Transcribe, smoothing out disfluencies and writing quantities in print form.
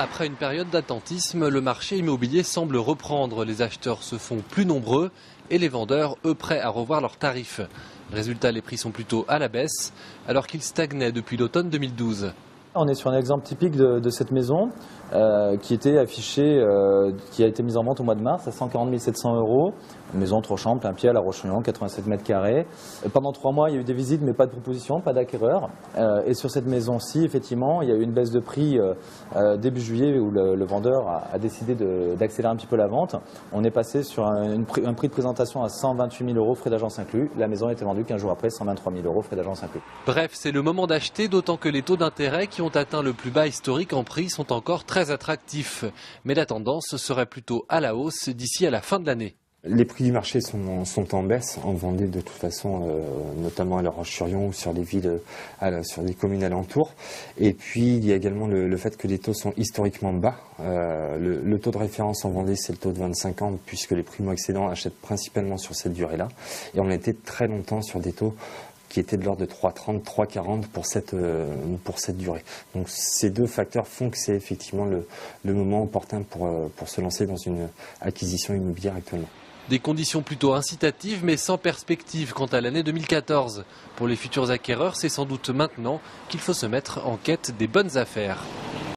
Après une période d'attentisme, le marché immobilier semble reprendre. Les acheteurs se font plus nombreux et les vendeurs, eux, prêts à revoir leurs tarifs. Résultat, les prix sont plutôt à la baisse, alors qu'ils stagnaient depuis l'automne 2012. On est sur un exemple typique de cette maison qui était affichée, qui a été mise en vente au mois de mars à 140 700 €. Une maison 3 chambres, plein pied à La Roche-sur-Yon, 87 mètres carrés. Pendant 3 mois, il y a eu des visites, mais pas de propositions, pas d'acquéreurs. Et sur cette maison-ci, effectivement, il y a eu une baisse de prix début juillet où le vendeur a décidé d'accélérer un petit peu la vente. On est passé sur un prix de présentation à 128 000 €, frais d'agence inclus. La maison a été vendue 15 jours après, 123 000 €, frais d'agence inclus. Bref, c'est le moment d'acheter, d'autant que les taux d'intérêt qui ont atteint le plus bas historique en prix sont encore très attractifs. Mais la tendance serait plutôt à la hausse d'ici à la fin de l'année. Les prix du marché sont en baisse, en Vendée de toute façon, notamment à La Roche-sur-Yon ou sur des villes, sur des communes alentours. Et puis il y a également le fait que les taux sont historiquement bas. Le taux de référence en Vendée, c'est le taux de 25 ans, puisque les primo-accédants achètent principalement sur cette durée-là. Et on a été très longtemps sur des taux qui étaient de l'ordre de 3,30, 3,40 pour cette durée. Donc ces deux facteurs font que c'est effectivement le moment opportun pour se lancer dans une acquisition immobilière actuellement. Des conditions plutôt incitatives mais sans perspective quant à l'année 2014. Pour les futurs acquéreurs, c'est sans doute maintenant qu'il faut se mettre en quête des bonnes affaires.